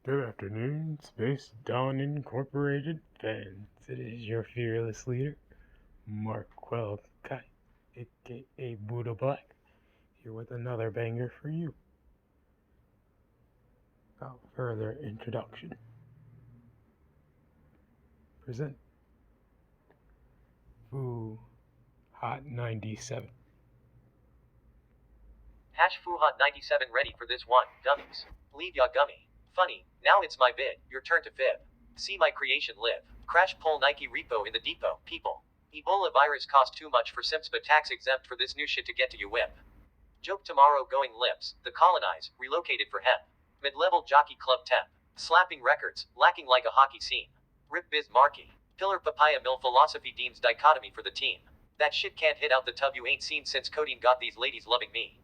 Good afternoon, Space Dawn Incorporated fans. It is your fearless leader, Marquel Kai, aka Booda Black, here with another banger for you. Without further introduction, present Foo Hot 97. Hash Foo Hot 97 ready for this one, gummies. Leave ya gummy. Funny, now it's my bid, your turn to fib. See my creation live. Crash pull Nike repo in the depot, people. Ebola virus cost too much for simps but tax exempt for this new shit to get to you whip. Joke tomorrow going lips, the colonize, relocated for hemp. Mid-level jockey club temp. Slapping records, lacking like a hockey scene. Rip biz marquee. Pillar papaya mill philosophy deems dichotomy for the team. That shit can't hit out the tub you ain't seen since codeine got these ladies loving me.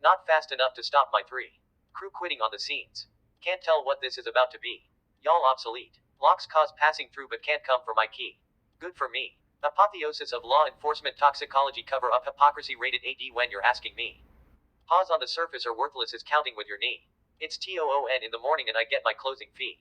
Not fast enough to stop my three. Crew quitting on the scenes. Can't tell what this is about to be. Y'all obsolete. Locks cause passing through but can't come for my key. Good for me. Apotheosis of law enforcement toxicology cover up hypocrisy rated AD when you're asking me. Pause on the surface or worthless is counting with your knee. It's TOON in the morning and I get my closing fee.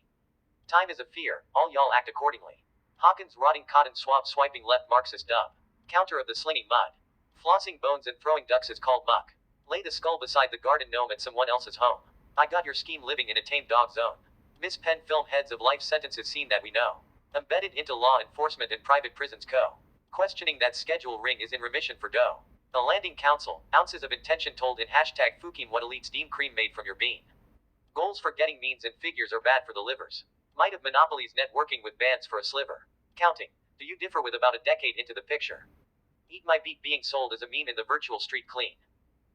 Time is a fear, all y'all act accordingly. Hawkins rotting cotton swab swiping left Marxist dub. Counter of the slinging mud. Flossing bones and throwing ducks is called muck. Lay the skull beside the garden gnome at someone else's home. I got your scheme living in a tame dog zone. Miss Penn film heads of life sentences seen that we know. Embedded into law enforcement and private prisons co. Questioning that schedule ring is in remission for dough. The landing council, ounces of intention told in hashtag Fukim what elites deem cream made from your bean. Goals for getting means and figures are bad for the livers. Might of monopolies networking with bands for a sliver. Counting. Do you differ with about a decade into the picture? Eat my beat being sold as a meme in the virtual street clean.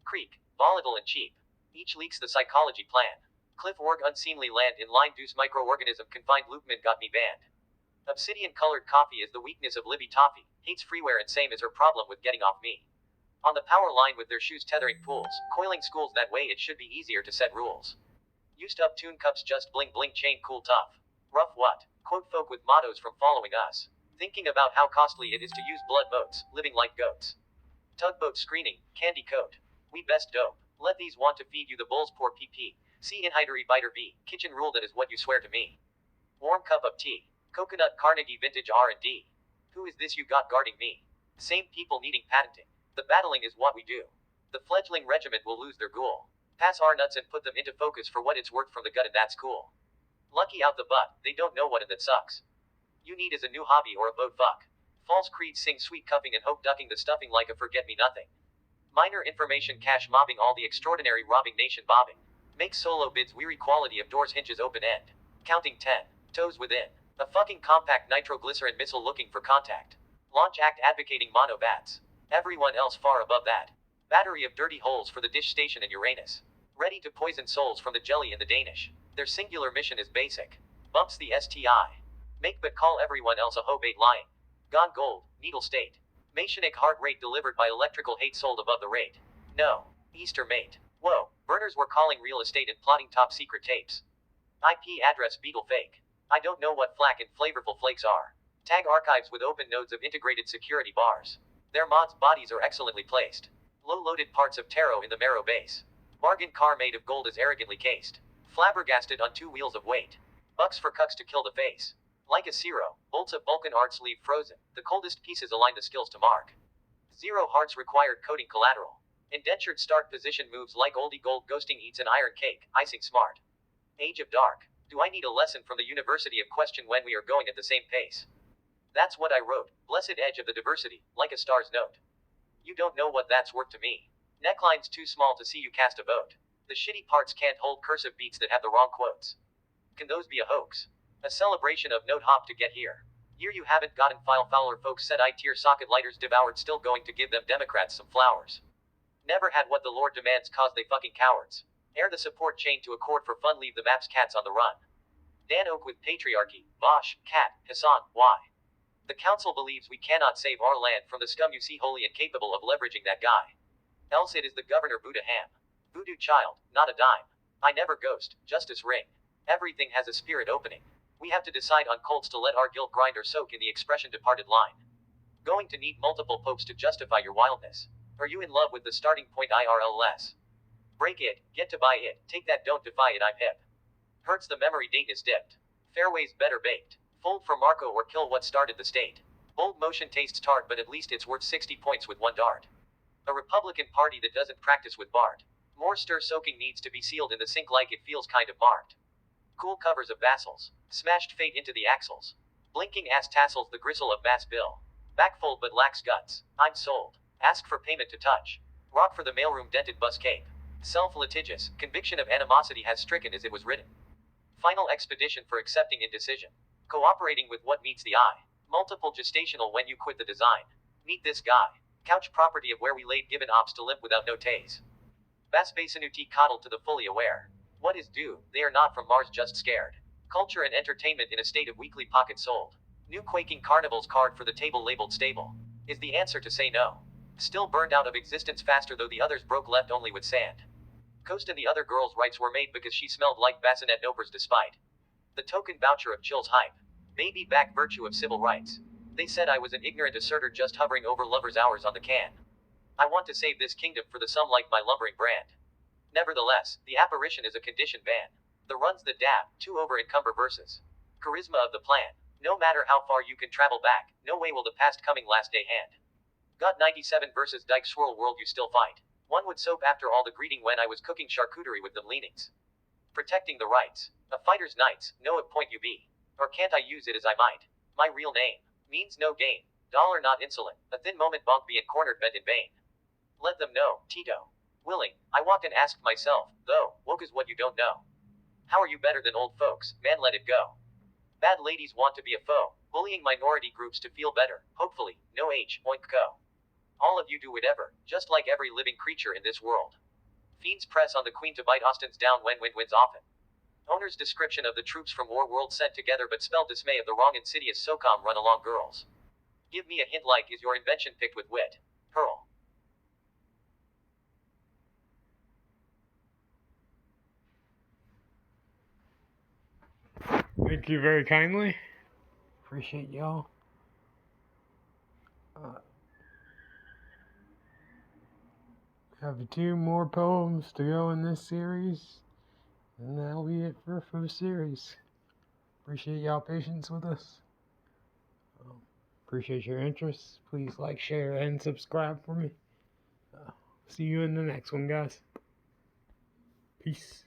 Creek, volatile and cheap. Each leaks the psychology plan. Cliff org unseemly land in line deuce microorganism confined loopman got me banned. Obsidian colored coffee is the weakness of Libby Toffee, hates freeware and same is her problem with getting off me. On the power line with their shoes tethering pools, coiling schools that way it should be easier to set rules. Used up tune cups just bling bling chain cool tough. Rough what? Quote folk with mottos from following us. Thinking about how costly it is to use blood boats, living like goats. Tugboat screening, candy coat. We best dope. Let these want to feed you the bulls pour PP. See inhidery biter B. Kitchen rule that is what you swear to me. Warm cup of tea. Coconut Carnegie vintage R&D. Who is this you got guarding me? Same people needing patenting. The battling is what we do. The fledgling regiment will lose their ghoul. Pass our nuts and put them into focus for what it's worth from the gut and that's cool. Lucky out the butt, they don't know what and that sucks. You need is a new hobby or a boat fuck. False creeds sing sweet cuffing and hope ducking the stuffing like a forget-me-nothing. Minor information cash mobbing all the extraordinary robbing nation bobbing. Make solo bids weary quality of doors hinges open end. Counting 10. Toes within. A fucking compact nitroglycerin missile looking for contact. Launch act advocating mono bats. Everyone else far above that. Battery of dirty holes for the dish station in Uranus. Ready to poison souls from the jelly in the Danish. Their singular mission is basic. Bumps the STI. Make but call everyone else a hoe bait lying. Gone gold, needle state. Mationic heart rate delivered by electrical hate sold above the rate. No. Easter mate. Whoa, burners were calling real estate and plotting top secret tapes. IP address beetle fake. I don't know what flack and flavorful flakes are. Tag archives with open nodes of integrated security bars. Their mods' bodies are excellently placed. Low-loaded parts of tarot in the marrow base. Bargain car made of gold is arrogantly cased. Flabbergasted on 2 wheels of weight. Bucks for cucks to kill the face. Like a zero, bolts of Vulcan arts leave frozen. The coldest pieces align the skills to mark. 0 hearts required coding collateral. Indentured start position moves like oldie gold ghosting eats an iron cake, icing smart. Age of dark. Do I need a lesson from the University of Question when we are going at the same pace? That's what I wrote, blessed edge of the diversity, like a star's note. You don't know what that's worth to me. Neckline's too small to see you cast a vote. The shitty parts can't hold cursive beats that have the wrong quotes. Can those be a hoax? A celebration of note hop to get here. Year you haven't gotten file fouler folks said I-tier socket lighters devoured still going to give them Democrats some flowers. Never had what the Lord demands cause they fucking cowards. Air the support chain to accord for fun leave the maps cats on the run. Dan Oak with patriarchy, Bosch, Cat, Hassan, why? The council believes we cannot save our land from the scum you see wholly incapable of leveraging that guy. Else it is the governor Buddha Ham. Voodoo child, not a dime. I never ghost, justice ring. Everything has a spirit opening. We have to decide on colts to let our guilt grind or soak in the expression departed line. Going to need multiple popes to justify your wildness. Are you in love with the starting point IRL less? Break it, get to buy it, take that don't defy it I'm hip. Hurts the memory date is dipped. Fairways better baked. Fold for Marco or kill what started the state. Bold motion tastes tart, but at least it's worth 60 points with one dart. A Republican Party that doesn't practice with Bart. More stir soaking needs to be sealed in the sink like it feels kind of marked. Cool covers of Vassals. Smashed fate into the axles. Blinking ass tassels the gristle of Mass Bill. Backfold but lacks guts. I'm sold. Ask for payment to touch. Rock for the mailroom dented bus cape. Self-litigious. Conviction of animosity has stricken as it was written. Final expedition for accepting indecision. Cooperating with what meets the eye. Multiple gestational when you quit the design. Meet this guy. Couch property of where we laid given ops to limp without no taze. Bass Basanuti coddled to the fully aware. What is due? They are not from Mars just scared. Culture and entertainment in a state of weekly pocket sold. New quaking carnival's card for the table labeled stable. Is the answer to say no. Still burned out of existence faster though the others broke left only with sand. Coast and the other girls' rights were made because she smelled like bassinet nopers despite the token voucher of Chill's hype. Baby back virtue of civil rights. They said I was an ignorant asserter just hovering over lovers' hours on the can. I want to save this kingdom for the some like my lumbering brand. Nevertheless, the apparition is a condition ban. The runs that dab, two over encumber verses. Charisma of the plan. No matter how far you can travel back, no way will the past coming last day hand. Got 97 versus Dyke Swirl World you still fight. One would soap after all the greeting when I was cooking charcuterie with them leanings. Protecting the rights. A fighter's knights, know a point you be. Or can't I use it as I might? My real name. Means no gain. Dollar not insolent. A thin moment bonk being cornered bent in vain. Let them know, Tito. Willing, I walked and asked myself, though, woke is what you don't know. How are you better than old folks, man let it go. Bad ladies want to be a foe, bullying minority groups to feel better, hopefully, no H, oink co. All of you do whatever, just like every living creature in this world. Fiends press on the queen to bite Austin's down when wind wins often. Owner's description of the troops from War World sent together but spelled dismay of the wrong insidious SOCOM run along girls. Give me a hint like is your invention picked with wit. Pearl. Thank you very kindly. Appreciate y'all. Have 2 more poems to go in this series, and that'll be it for the series. Appreciate y'all patience with us. Appreciate your interest. Please like, share, and subscribe for me. See you in the next one, guys. Peace.